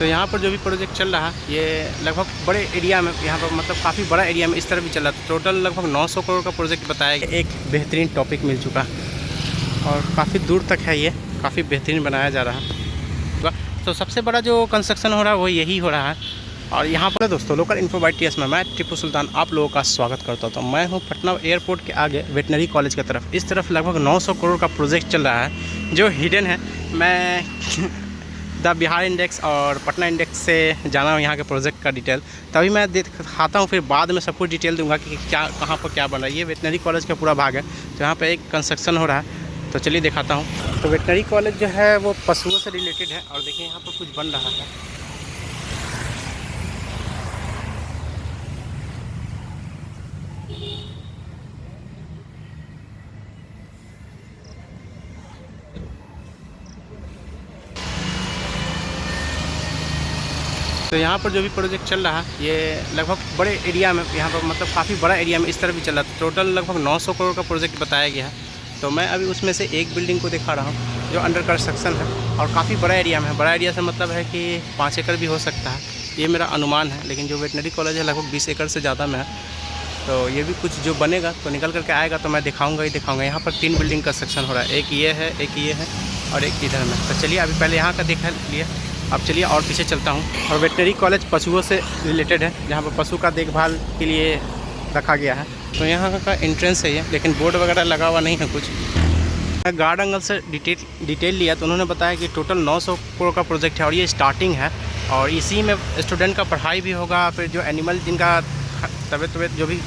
तो यहाँ पर जो भी प्रोजेक्ट चल रहा है ये लगभग बड़े एरिया में, यहाँ पर मतलब काफ़ी बड़ा एरिया में इस तरफ भी चल रहा था। टोटल लगभग 900 करोड़ का प्रोजेक्ट बताया गया। एक बेहतरीन टॉपिक मिल चुका और काफ़ी दूर तक है, ये काफ़ी बेहतरीन बनाया जा रहा है। तो सबसे बड़ा जो कंस्ट्रक्शन हो रहा है वो यही हो रहा है। और यहाँ पर दोस्तों लोकल इन्फो बाय टीएस में मैं टिप्पू सुल्तान आप लोगों का स्वागत करता हूँ। तो मैं हूँ पटना एयरपोर्ट के आगे वेटनरी कॉलेज की तरफ। इस तरफ लगभग 900 करोड़ का प्रोजेक्ट चल रहा है जो हिडन है। मैं द बिहार इंडेक्स और पटना इंडेक्स से जाना हूँ यहाँ के प्रोजेक्ट का डिटेल, तभी मैं दिखाता हूँ, फिर बाद में सब कुछ डिटेल दूंगा कि क्या कहाँ पर क्या बन रहा है। ये वेटनरी कॉलेज का पूरा भाग है, तो यहाँ पे एक कंस्ट्रक्शन हो रहा है, तो चलिए दिखाता हूँ। तो वेटनरी कॉलेज जो है वो पशुओं से रिलेटेड है और देखिए यहाँ पर कुछ बन रहा है। तो यहाँ पर जो भी प्रोजेक्ट चल रहा है ये लगभग बड़े एरिया में, यहाँ पर मतलब काफ़ी बड़ा एरिया में इस तरफ भी चल रहा था। टोटल लगभग 900 करोड़ का प्रोजेक्ट बताया गया है। तो मैं अभी उसमें से एक बिल्डिंग को दिखा रहा हूँ जो अंडर कंस्ट्रक्शन है और काफ़ी बड़ा एरिया में है। बड़ा एरिया से मतलब है कि 5 एकड़ भी हो सकता है, ये मेरा अनुमान है। लेकिन जो वेटनरी कॉलेज है लगभग 20 एकड़ से ज़्यादा में है। तो ये भी कुछ जो बनेगा तो निकल करके आएगा तो मैं दिखाऊँगा ही दिखाऊँगा। यहाँ पर 3 बिल्डिंग कंस्ट्रक्शन हो रहा है, एक ये है, एक ये है और एक इधर में। तो चलिए अभी पहले यहाँ का देख लिए, अब चलिए और पीछे चलता हूँ। और वेटनरी कॉलेज पशुओं से रिलेटेड है, जहाँ पर पशु का देखभाल के लिए रखा गया है। तो यहाँ का एंट्रेंस है ये, लेकिन बोर्ड वगैरह लगा हुआ नहीं है कुछ। मैं गार्ड एंगल से डिटेल लिया तो उन्होंने बताया कि टोटल 900 करोड़ का प्रोजेक्ट है और ये स्टार्टिंग है। और इसी में स्टूडेंट का पढ़ाई भी होगा, फिर जो एनिमल जिनका तबीयत जो भी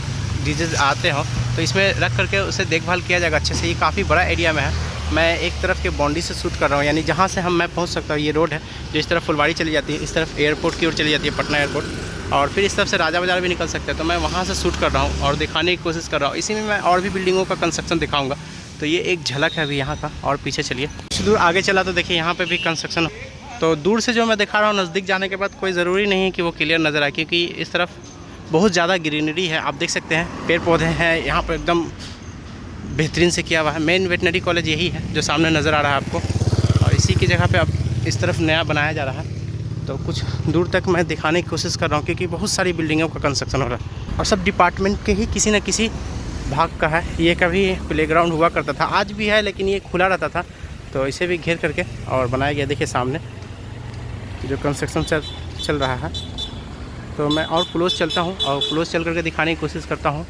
डिजीज़ आते हो तो इसमें रख करके उसे देखभाल किया जाएगा अच्छे से। ये काफ़ी बड़ा एरिया में है। मैं एक तरफ के बाउंड्री से शूट कर रहा हूँ, यानी जहाँ से मैं पहुँच सकता हूँ। ये रोड है जो इस तरफ फुलवाड़ी चली जाती है, इस तरफ एयरपोर्ट की ओर चली जाती है, पटना एयरपोर्ट, और फिर इस तरफ से राजा बाज़ार भी निकल सकते हैं। तो मैं वहाँ से शूट कर रहा हूँ और दिखाने की कोशिश कर रहा हूँ। इसी में मैं और भी बिल्डिंगों का कंस्ट्रक्शन दिखाऊँगा। तो ये एक झलक है अभी यहाँ का। और पीछे चलिए, कुछ दूर आगे चला तो देखिए यहाँ पर भी कंस्ट्रक्शन। तो दूर से जो मैं दिखा रहा हूँ, नज़दीक जाने के बाद कोई ज़रूरी नहीं है कि वो क्लियर नज़र आए, क्योंकि इस तरफ बहुत ज़्यादा ग्रीनरी है। आप देख सकते हैं पेड़ पौधे हैं यहाँ पर, एकदम बेहतरीन से किया हुआ है। मेन वेटनरी कॉलेज यही है जो सामने नज़र आ रहा है आपको, और इसी की जगह पे अब इस तरफ नया बनाया जा रहा है। तो कुछ दूर तक मैं दिखाने की कोशिश कर रहा हूँ, क्योंकि बहुत सारी बिल्डिंगों का कंस्ट्रक्शन हो रहा है और सब डिपार्टमेंट के ही किसी न किसी भाग का है। ये कभी प्लेग्राउंड हुआ करता था, आज भी है, लेकिन ये खुला रहता था, तो इसे भी घेर करके और बनाया गया। देखिए सामने जो कंस्ट्रक्शन चल रहा है। तो मैं और क्लोज चलता हूँ और क्लोज चल करके दिखाने की कोशिश करता हूँ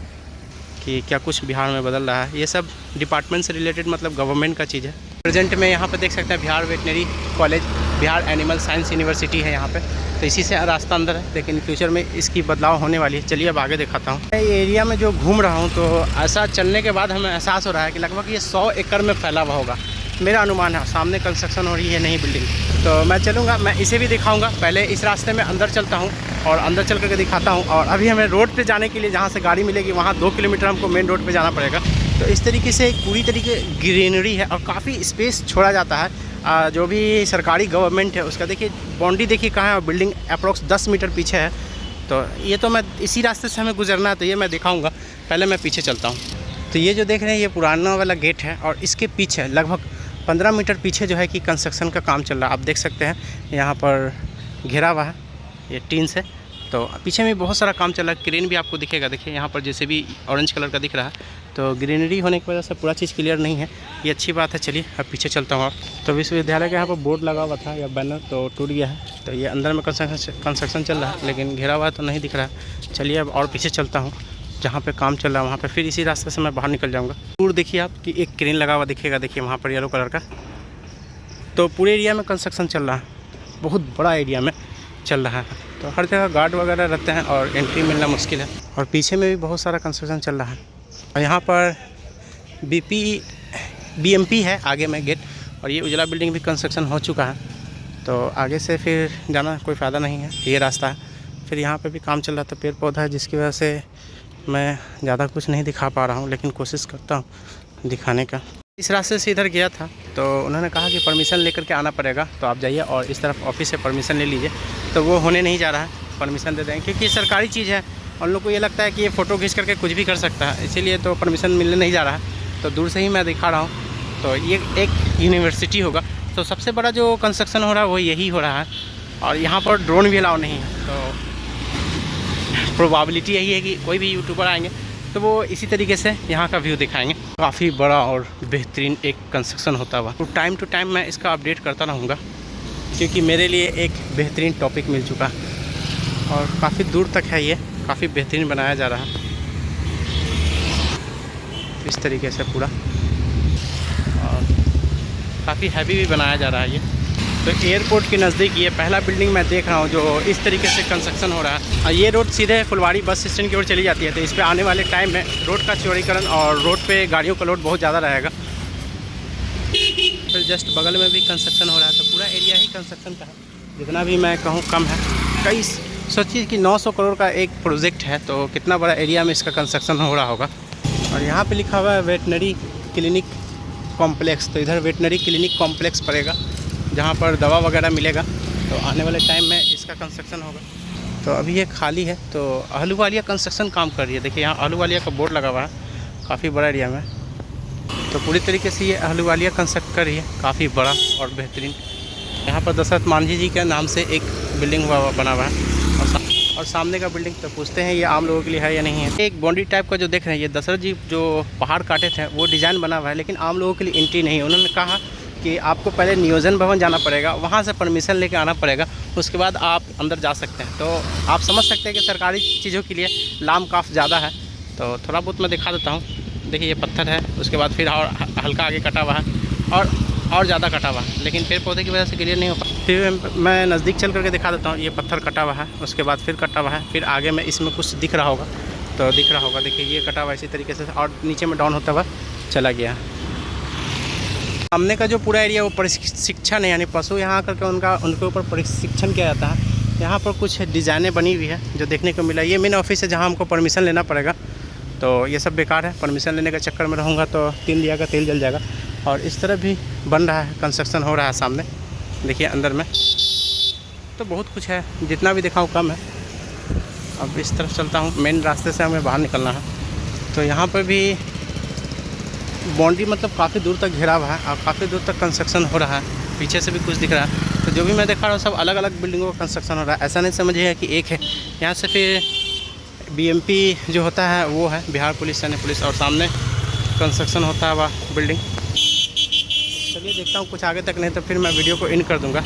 कि क्या कुछ बिहार में बदल रहा है। ये सब डिपार्टमेंट से रिलेटेड, मतलब गवर्नमेंट का चीज़ है। प्रेजेंट में यहाँ पे देख सकते हैं Bihar veterinary college, Bihar animal science university है यहाँ पे। तो इसी से रास्ता अंदर है, लेकिन फ्यूचर में इसकी बदलाव होने वाली है। चलिए अब आगे दिखाता हूँ। मैं ये एरिया में जो घूम रहा हूँ तो ऐसा चलने के बाद हमें एहसास हो रहा है कि लगभग ये 100 एकड़ में फैला हुआ होगा, मेरा अनुमान है। सामने कंस्ट्रक्शन हो रही है नई बिल्डिंग। तो मैं चलूँगा, मैं इसे भी दिखाऊँगा। पहले इस रास्ते में अंदर चलता हूँ और अंदर चल करके दिखाता हूँ। और अभी हमें रोड पे जाने के लिए, जहाँ से गाड़ी मिलेगी वहाँ 2 किलोमीटर हमको मेन रोड पे जाना पड़ेगा। तो इस तरीके से एक पूरी तरीके ग्रीनरी है और काफ़ी स्पेस छोड़ा जाता है। जो भी सरकारी गवर्नमेंट है उसका देखिए बाउंड्री देखिए कहाँ है, और बिल्डिंग अप्रोक्स 10 मीटर पीछे है। तो ये तो मैं इसी रास्ते से हमें गुजरना है, तो ये मैं दिखाऊँगा। पहले मैं पीछे चलता हूँ। तो ये जो देख रहे हैं ये पुराना वाला गेट है और इसके पीछे लगभग 15 मीटर पीछे जो है कि कंस्ट्रक्शन का काम चल रहा है। आप देख सकते हैं यहाँ पर घेरा हुआ है ये टीन से। तो पीछे में बहुत सारा काम चल रहा है। क्रेन भी आपको दिखेगा, देखिए यहाँ पर जैसे भी ऑरेंज कलर का दिख रहा है। तो ग्रीनरी होने की वजह से पूरा चीज़ क्लियर नहीं है, ये अच्छी बात है। चलिए अब पीछे चलता हूँ। तो विश्वविद्यालय का यहाँ पर बोर्ड लगा हुआ था या बैनर, तो टूट गया है। तो ये अंदर में कंस्ट्रक्शन चल रहा है, लेकिन घेरा हुआ तो नहीं दिख रहा है। चलिए अब और पीछे चलता हूँ, जहाँ पे काम चल रहा है वहाँ पे। फिर इसी रास्ते से मैं बाहर निकल जाऊँगा। दूर देखिए आप कि एक क्रेन लगा हुआ दिखेगा, देखिए वहाँ पर येलो कलर का। तो पूरे एरिया में कंस्ट्रक्शन चल रहा है, बहुत बड़ा एरिया में चल रहा है। तो हर जगह गार्ड वगैरह रहते हैं और एंट्री मिलना मुश्किल है। और पीछे में भी बहुत सारा कंस्ट्रक्शन चल रहा है। और यहाँ पर BMP है आगे में गेट, और ये उजला बिल्डिंग भी कंस्ट्रक्शन हो चुका है। तो आगे से फिर जाना कोई फ़ायदा नहीं है, ये रास्ता है। फिर यहाँ पे भी काम चल रहा था, पेड़ पौधा है, जिसकी वजह से मैं ज़्यादा कुछ नहीं दिखा पा रहा हूँ, लेकिन कोशिश करता हूँ दिखाने का। इस रास्ते से इधर गया था तो उन्होंने कहा कि परमिशन लेकर के आना पड़ेगा, तो आप जाइए और इस तरफ ऑफिस से परमिशन ले लीजिए। तो वो होने नहीं जा रहा है, परमिशन दे देंगे, क्योंकि सरकारी चीज़ है। उन लोग को ये लगता है कि ये फ़ोटो खींच करके कुछ भी कर सकता है, इसीलिए तो परमिशन मिलने नहीं जा रहा है। तो दूर से ही मैं दिखा रहा हूँ। तो ये एक यूनिवर्सिटी होगा। तो सबसे बड़ा जो कंस्ट्रक्शन हो रहा है वो यही हो रहा है। और यहाँ पर ड्रोन भी अलाउ नहीं है। तो प्रोबेबिलिटी यही है कि कोई भी यूट्यूबर आएंगे तो वो इसी तरीके से यहाँ का व्यू दिखाएंगे। काफ़ी बड़ा और बेहतरीन एक कंस्ट्रक्शन होता हुआ। तो टाइम टू टाइम मैं इसका अपडेट करता रहूँगा, क्योंकि मेरे लिए एक बेहतरीन टॉपिक मिल चुका और काफ़ी दूर तक है, ये काफ़ी बेहतरीन बनाया जा रहा है इस तरीके से पूरा, और काफ़ी हैवी भी बनाया जा रहा है ये। तो एयरपोर्ट के नज़दीक ये पहला बिल्डिंग मैं देख रहा हूँ जो इस तरीके से कंस्ट्रक्शन हो रहा है। और ये रोड सीधे फुलवाड़ी बस स्टैंड की ओर चली जाती है। तो इस पे आने वाले टाइम में रोड का चौड़ीकरण और रोड पे गाड़ियों का लोड बहुत ज़्यादा रहेगा। फिर जस्ट बगल में भी कंस्ट्रक्शन हो रहा है। तो पूरा एरिया ही कंस्ट्रक्शन का है, जितना भी मैं कहूँ कम है। कई सोचिए कि 900 करोड़ का एक प्रोजेक्ट है, तो कितना बड़ा एरिया में इसका कंस्ट्रक्शन हो रहा होगा। और यहाँ पे लिखा हुआ है वेटनरी क्लिनिक कॉम्प्लेक्स। तो इधर वेटनरी क्लिनिक कॉम्प्लेक्स पड़ेगा, जहाँ पर दवा वगैरह मिलेगा। तो आने वाले टाइम में इसका कंस्ट्रक्शन होगा। तो अभी ये खाली है। तो अहलूवालिया कंस्ट्रक्शन काम कर रही है। देखिए यहाँ अहलूवालिया का बोर्ड लगा हुआ है काफ़ी बड़ा एरिया में। तो पूरी तरीके से ये अहलूवालिया कंस्ट्रक्ट कर रही है, काफ़ी बड़ा और बेहतरीन। यहाँ पर दशरथ मांझी जी के नाम से एक बिल्डिंग बना हुआ है। और सामने का बिल्डिंग तो पूछते हैं ये आम लोगों के लिए है या नहीं है। एक बाउंड्री टाइप का जो देख रहे हैं, ये दशरथ जी जो पहाड़ काटे थे वो डिज़ाइन बना हुआ है, लेकिन आम लोगों के लिए एंट्री नहीं है। उन्होंने कहा कि आपको पहले नियोजन भवन जाना पड़ेगा, वहाँ से परमिशन लेके आना पड़ेगा, उसके बाद आप अंदर जा सकते हैं। तो आप समझ सकते हैं कि सरकारी चीज़ों के लिए लाम काफ़ ज़्यादा है। तो थोड़ा बहुत मैं दिखा देता हूँ। देखिए ये पत्थर है, उसके बाद फिर और हल्का आगे कटा हुआ है और ज़्यादा कटा हुआ है, लेकिन पेड़ पौधे की वजह से क्लियर नहीं हो पाता। फिर मैं नज़दीक चल करके दिखा देता हूँ। ये पत्थर कटा हुआ है, उसके बाद फिर कटा हुआ है, फिर आगे में इसमें कुछ दिख रहा होगा। तो दिख रहा होगा, देखिए ये कटा हुआ इसी तरीके से और नीचे में डाउन होता हुआ चला गया। सामने का जो पूरा एरिया वो प्रशिक्षण है, यानी पशु यहाँ आकर के उनके ऊपर प्रशिक्षण किया जाता है। यहाँ पर कुछ डिज़ाइनें बनी हुई है जो देखने को मिला। ये मेन ऑफिस है जहाँ हमको परमिशन लेना पड़ेगा। तो ये सब बेकार है, परमिशन लेने के चक्कर में रहूँगा तो 3 लिया का तेल जल जाएगा। और इस तरफ भी बन रहा है, कंस्ट्रक्शन हो रहा है सामने, देखिए अंदर में। तो बहुत कुछ है, जितना भी दिखाऊँ कम है। अब इस तरफ चलता हूँ, मेन रास्ते से हमें बाहर निकलना है। तो यहाँ पर भी बाउंड्री मतलब काफ़ी दूर तक घिरा हुआ है और काफ़ी दूर तक कंस्ट्रक्शन हो रहा है। पीछे से भी कुछ दिख रहा है। तो जो भी मैं दिखा रहा हूँ सब अलग अलग बिल्डिंगों का कंस्ट्रक्शन हो रहा है। ऐसा नहीं समझिएगा कि एक है। यहाँ से फिर BMP जो होता है वो है, बिहार पुलिस सैन्य पुलिस, और सामने कंस्ट्रक्शन होता है वह बिल्डिंग। चलिए देखता हूँ कुछ आगे तक, नहीं तो फिर मैं वीडियो को एंड कर दूँगा।